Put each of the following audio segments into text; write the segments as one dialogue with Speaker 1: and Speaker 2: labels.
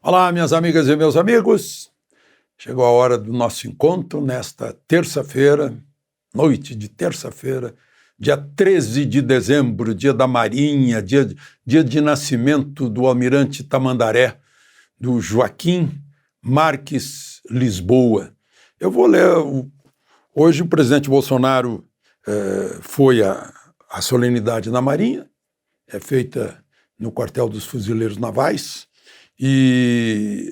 Speaker 1: Olá, minhas amigas e meus amigos. Chegou a hora do nosso encontro nesta terça-feira, noite de terça-feira, dia 13 de dezembro, dia da Marinha, dia de nascimento do almirante Tamandaré, do Joaquim Marques Lisboa. Eu vou ler. Hoje o presidente Bolsonaro foi à solenidade na Marinha, é feita no quartel dos fuzileiros navais, e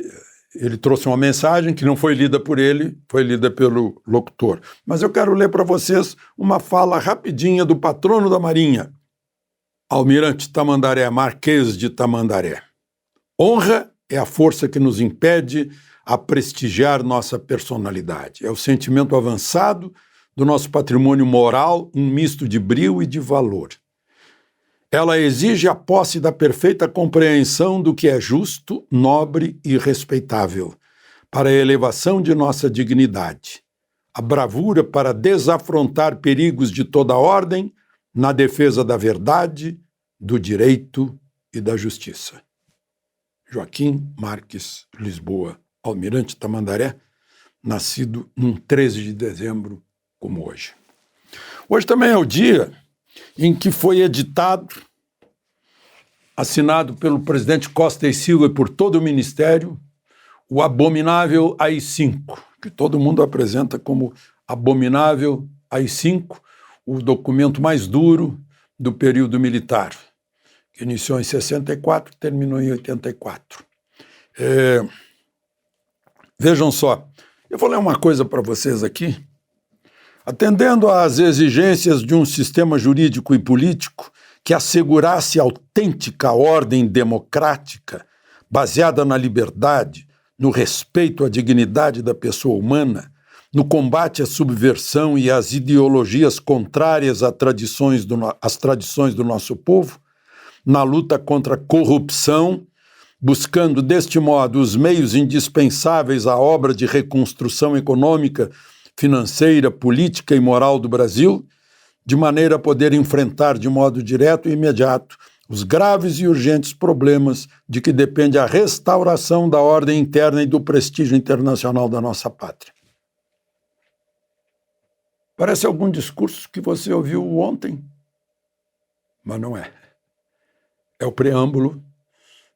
Speaker 1: ele trouxe uma mensagem que não foi lida por ele, foi lida pelo locutor. Mas eu quero ler para vocês uma fala rapidinha do patrono da Marinha, almirante Tamandaré, Marquês de Tamandaré. Honra é a força que nos impede a prestigiar nossa personalidade. É o sentimento avançado do nosso patrimônio moral, um misto de brio e de valor. Ela exige a posse da perfeita compreensão do que é justo, nobre e respeitável, para a elevação de nossa dignidade, a bravura para desafrontar perigos de toda ordem, na defesa da verdade, do direito e da justiça. Joaquim Marques Lisboa, almirante Tamandaré, nascido num 13 de dezembro como hoje. Hoje também é o dia em que foi editado, assinado pelo presidente Costa e Silva e por todo o ministério, o abominável AI-5, que todo mundo apresenta como abominável AI-5, o documento mais duro do período militar, que iniciou em 64 e terminou em 84. Vejam só, eu vou ler uma coisa para vocês aqui. Atendendo às exigências de um sistema jurídico e político que assegurasse autêntica ordem democrática, baseada na liberdade, no respeito à dignidade da pessoa humana, no combate à subversão e às ideologias contrárias às tradições do nosso povo, na luta contra a corrupção, buscando deste modo os meios indispensáveis à obra de reconstrução econômica, financeira, política e moral do Brasil, de maneira a poder enfrentar de modo direto e imediato os graves e urgentes problemas de que depende a restauração da ordem interna e do prestígio internacional da nossa pátria. Parece algum discurso que você ouviu ontem, mas não é. É o preâmbulo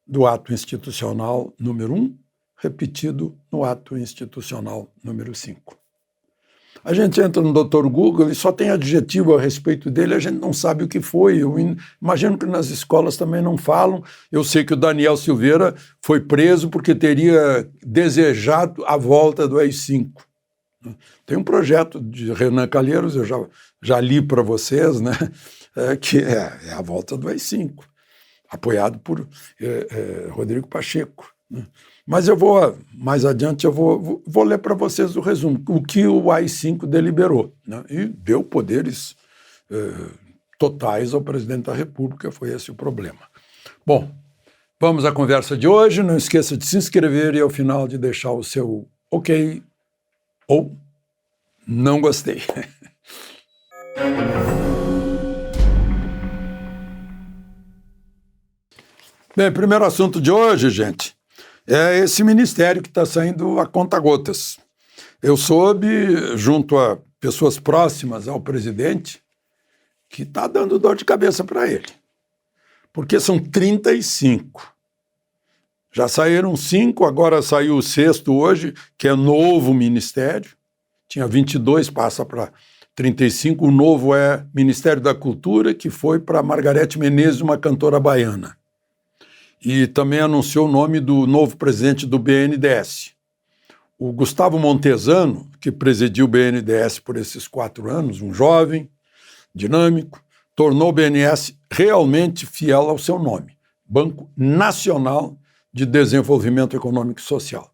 Speaker 1: do ato institucional número 1, repetido no ato institucional número 5. A gente entra no Dr. Google e só tem adjetivo a respeito dele, a gente não sabe o que foi. Eu imagino que nas escolas também não falam. Eu sei que o Daniel Silveira foi preso porque teria desejado a volta do AI-5. Tem um projeto de Renan Calheiros, eu já li para vocês, né, que é a volta do AI-5, apoiado por Rodrigo Pacheco, né? Mas eu vou, mais adiante, eu vou ler para vocês o resumo, o que o AI-5 deliberou, né? E deu poderes totais ao presidente da República, foi esse o problema. Bom, vamos à conversa de hoje, não esqueça de se inscrever e ao final de deixar o seu ok ou não gostei. Bem, primeiro assunto de hoje, gente, é esse ministério que está saindo a conta-gotas. Eu soube, junto a pessoas próximas ao presidente, que está dando dor de cabeça para ele. Porque são 35. Já saíram 5, agora saiu o 6º hoje, que é novo ministério. Tinha 22, passa para 35. O novo é Ministério da Cultura, que foi para Margarete Menezes, uma cantora baiana. E também anunciou o nome do novo presidente do BNDES. O Gustavo Montesano, que presidiu o BNDES por esses 4 anos, um jovem, dinâmico, tornou o BNDES realmente fiel ao seu nome, Banco Nacional de Desenvolvimento Econômico e Social,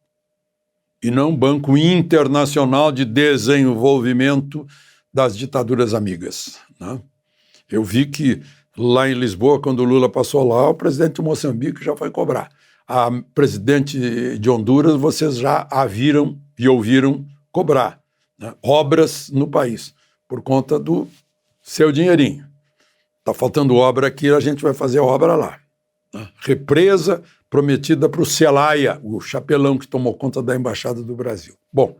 Speaker 1: e não Banco Internacional de Desenvolvimento das Ditaduras Amigas, né? Eu vi que lá em Lisboa, quando o Lula passou lá, o presidente de Moçambique já foi cobrar. A presidente de Honduras, vocês já a viram e ouviram cobrar, né, obras no país, por conta do seu dinheirinho. Está faltando obra aqui, a gente vai fazer obra lá, né? Represa prometida para o Celaya, o chapelão que tomou conta da Embaixada do Brasil. Bom,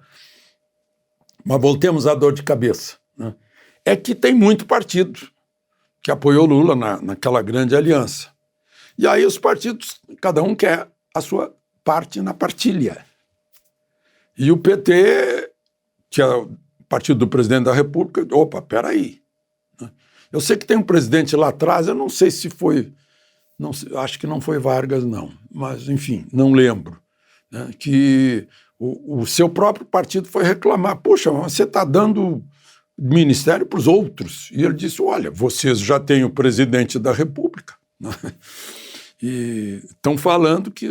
Speaker 1: mas voltemos à dor de cabeça, né? É que tem muito partido que apoiou Lula naquela grande aliança. E aí os partidos, cada um quer a sua parte na partilha. E o PT, que é o partido do presidente da República, opa, peraí. Eu sei que tem um presidente lá atrás, eu não sei se foi, não, acho que não foi Vargas, não, mas enfim, não lembro, né, que o seu próprio partido foi reclamar, poxa, você está dando ministério para os outros. E ele disse, olha, vocês já têm o presidente da República, né? E estão falando que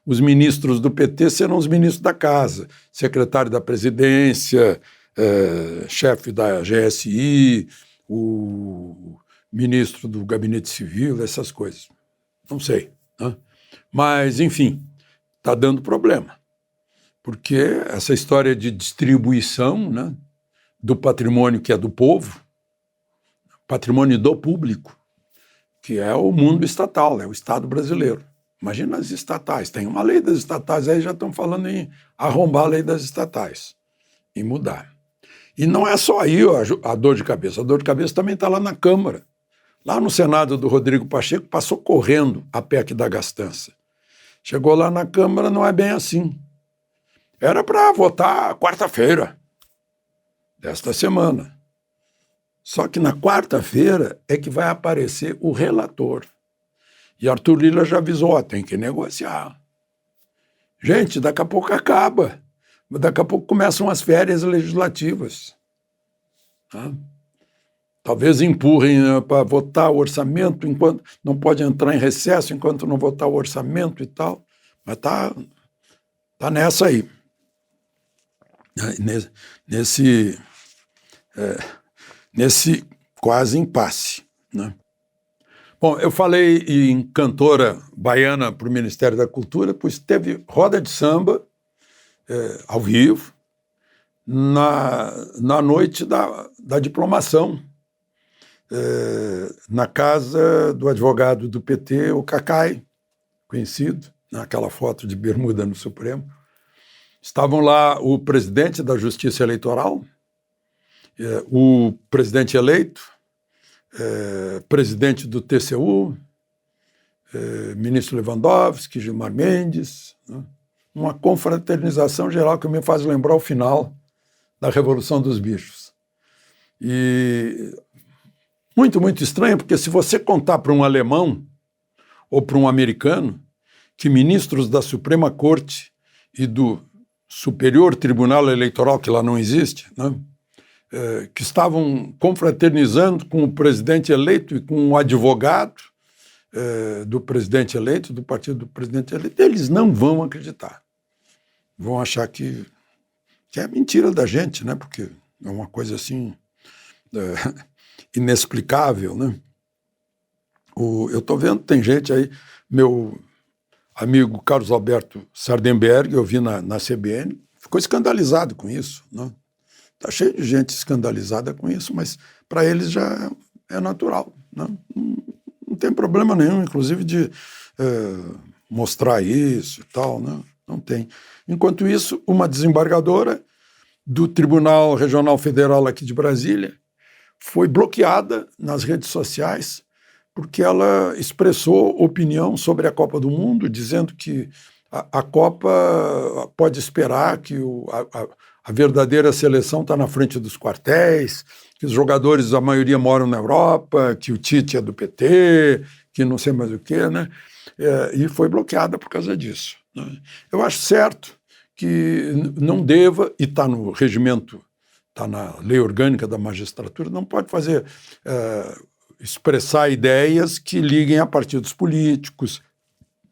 Speaker 1: os ministros do PT serão os ministros da casa, secretário da presidência, chefe da GSI, o ministro do gabinete civil, essas coisas. Não sei, né? Mas, enfim, está dando problema. Porque essa história de distribuição, né, do patrimônio que é do povo, patrimônio do público, que é o mundo estatal, é o Estado brasileiro. Imagina as estatais, tem uma lei das estatais, aí já estão falando em arrombar a lei das estatais, em mudar. E não é só aí a dor de cabeça também está lá na Câmara. Lá no Senado do Rodrigo Pacheco passou correndo a PEC da gastança. Chegou lá na Câmara, não é bem assim. Era para votar quarta-feira desta semana. Só que na quarta-feira é que vai aparecer o relator. E Arthur Lira já avisou, tem que negociar. Gente, daqui a pouco acaba. Daqui a pouco começam as férias legislativas. Tá? Talvez empurrem para votar o orçamento, enquanto não pode entrar em recesso enquanto não votar o orçamento e tal. Mas tá nessa aí. Nesse quase impasse, né? Bom, eu falei em cantora baiana para o Ministério da Cultura, pois teve roda de samba ao vivo na noite da diplomação, na casa do advogado do PT, o Cacai, conhecido, naquela foto de bermuda no Supremo. Estavam lá o presidente da Justiça Eleitoral, o presidente eleito, presidente do TCU, ministro Lewandowski, Gilmar Mendes, né? Uma confraternização geral que me faz lembrar o final da Revolução dos Bichos. E muito, muito estranho, porque se você contar para um alemão ou para um americano que ministros da Suprema Corte e do Superior Tribunal Eleitoral, que lá não existe, né, que estavam confraternizando com o presidente eleito e com o advogado do presidente eleito, do partido do presidente eleito, eles não vão acreditar. Vão achar que é mentira da gente, né? Porque é uma coisa assim inexplicável, né? Eu estou vendo, tem gente aí, meu amigo Carlos Alberto Sardenberg, eu vi na CBN, ficou escandalizado com isso, né? Está cheio de gente escandalizada com isso, mas para eles já é natural, né? Não tem problema nenhum, inclusive, de mostrar isso e tal, né? Não tem. Enquanto isso, uma desembargadora do Tribunal Regional Federal aqui de Brasília foi bloqueada nas redes sociais porque ela expressou opinião sobre a Copa do Mundo, dizendo que a Copa pode esperar, que a verdadeira seleção está na frente dos quartéis, que os jogadores, a maioria moram na Europa, que o Tite é do PT, que não sei mais o quê, né? E foi bloqueada por causa disso, né? Eu acho certo que não deva, e está no regimento, está na lei orgânica da magistratura, não pode fazer, expressar ideias que liguem a partidos políticos,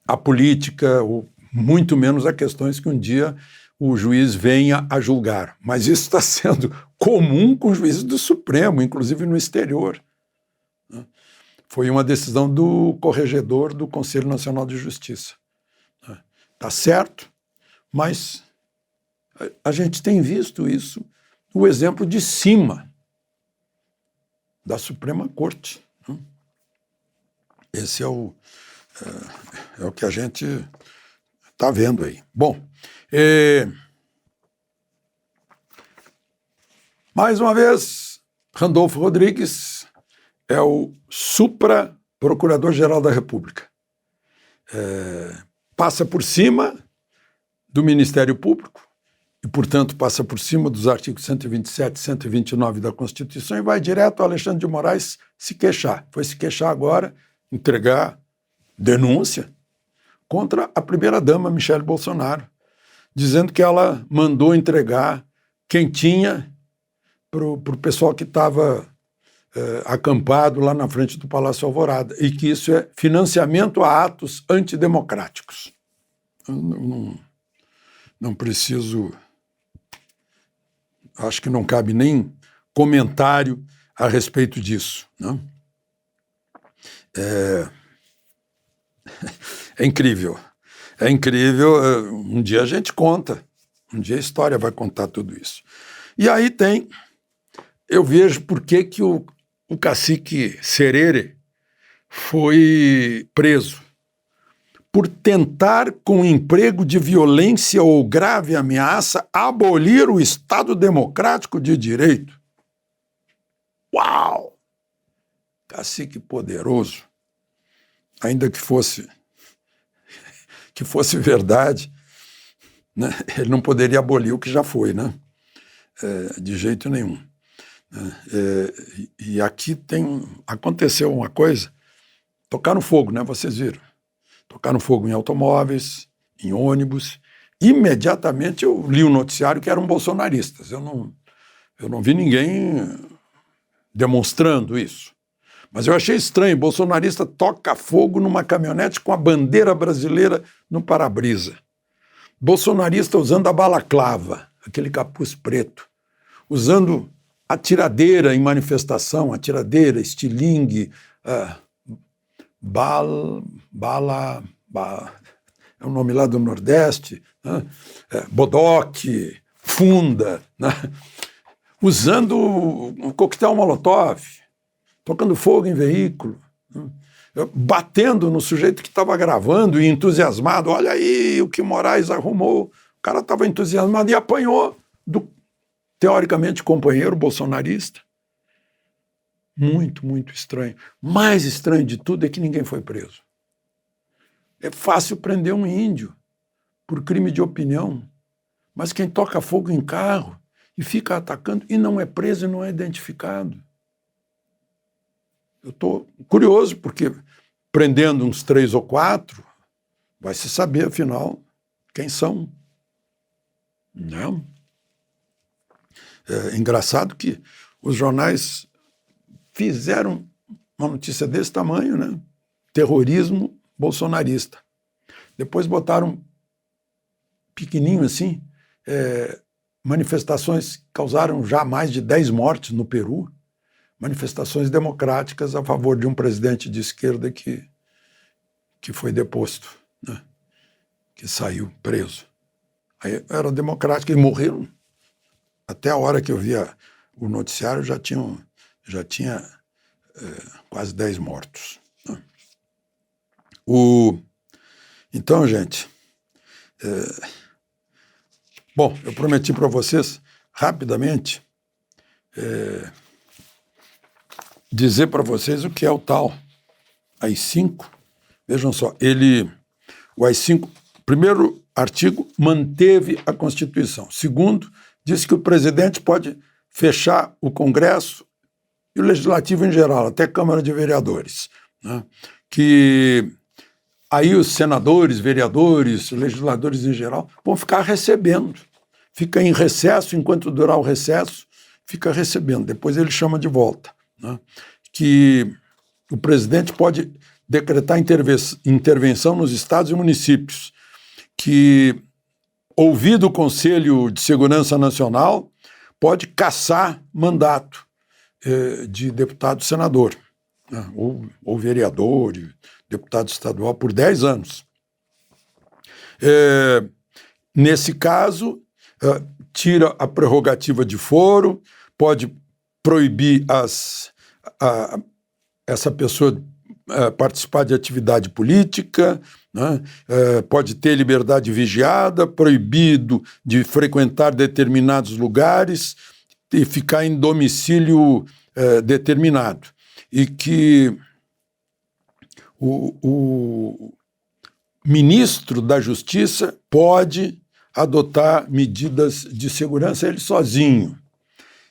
Speaker 1: a política, ou muito menos a questões que um dia o juiz venha a julgar. Mas isso está sendo comum com juízes do Supremo, inclusive no exterior. Foi uma decisão do corregedor do Conselho Nacional de Justiça. Está certo, mas a gente tem visto isso no exemplo de cima da Suprema Corte. Esse é o É o que a gente está vendo aí. Bom, mais uma vez, Randolfo Rodrigues é o supra-procurador-geral da República. Passa por cima do Ministério Público e, portanto, passa por cima dos artigos 127 e 129 da Constituição e vai direto ao Alexandre de Moraes se queixar. Foi se queixar agora, entregar denúncia contra a primeira-dama, Michele Bolsonaro, dizendo que ela mandou entregar quentinha para o pessoal que estava acampado lá na frente do Palácio Alvorada, e que isso é financiamento a atos antidemocráticos. Eu não preciso, acho que não cabe nem comentário a respeito disso, não? É incrível. É incrível. Um dia a gente conta. Um dia a história vai contar tudo isso. E aí eu vejo por que o cacique Serere foi preso. Por tentar, com emprego de violência ou grave ameaça, abolir o Estado Democrático de Direito. Uau! Cacique poderoso. Ainda que fosse verdade, né? Ele não poderia abolir o que já foi, né? De jeito nenhum. E aqui aconteceu uma coisa, tocaram fogo, né? Vocês viram? Tocaram fogo em automóveis, em ônibus. Imediatamente eu li o noticiário que eram bolsonaristas. Eu não vi ninguém demonstrando isso. Mas eu achei estranho, bolsonarista toca fogo numa caminhonete com a bandeira brasileira no para-brisa. Bolsonarista usando a balaclava, aquele capuz preto, usando atiradeira em manifestação, atiradeira, estilingue, é o nome lá do Nordeste, né? Bodoque, funda, né? Usando um coquetel Molotov, tocando fogo em veículo, né? Batendo no sujeito que estava gravando e entusiasmado. Olha aí o que Moraes arrumou. O cara estava entusiasmado e apanhou do, teoricamente, companheiro bolsonarista. Muito, muito estranho. Mais estranho de tudo é que ninguém foi preso. É fácil prender um índio por crime de opinião, mas quem toca fogo em carro e fica atacando e não é preso e não é identificado. Eu estou curioso, porque prendendo uns 3 ou 4, vai se saber, afinal, quem são. Não. É engraçado que os jornais fizeram uma notícia desse tamanho, né? Terrorismo bolsonarista. Depois botaram pequenininho assim, manifestações que causaram já mais de 10 mortes no Peru, manifestações democráticas a favor de um presidente de esquerda que foi deposto, né? Que saiu preso. Aí era democrática e morreram. Até a hora que eu via o noticiário já tinha quase 10 mortos. Né? Então, gente, bom, eu prometi para vocês, rapidamente, dizer para vocês o que é o tal AI-5. Vejam só, o AI-5, primeiro artigo, manteve a Constituição. Segundo, disse que o presidente pode fechar o Congresso e o Legislativo em geral, até a Câmara de Vereadores, né? Que aí os senadores, vereadores, legisladores em geral vão ficar recebendo. Fica em recesso, enquanto durar o recesso, fica recebendo. Depois ele chama de volta, né? Que o presidente pode decretar intervenção nos estados e municípios, que, ouvido o Conselho de Segurança Nacional, pode cassar mandato de deputado senador, né? ou vereador, deputado estadual, por 10 anos. Nesse caso, tira a prerrogativa de foro, pode proibir essa pessoa participar de atividade política, né? Pode ter liberdade vigiada, proibido de frequentar determinados lugares e ficar em domicílio determinado. E que o ministro da Justiça pode adotar medidas de segurança ele sozinho.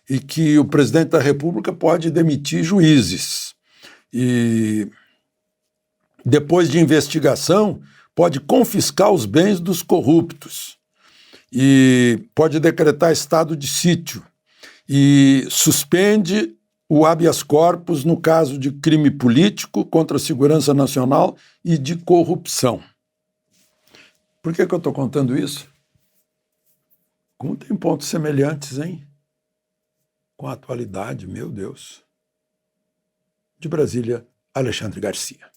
Speaker 1: E que o presidente da República pode demitir juízes. E, depois de investigação, pode confiscar os bens dos corruptos. E pode decretar estado de sítio. E suspende o habeas corpus no caso de crime político contra a segurança nacional e de corrupção. Por que eu estou contando isso? Como tem pontos semelhantes, hein? Com a atualidade, meu Deus. De Brasília, Alexandre Garcia.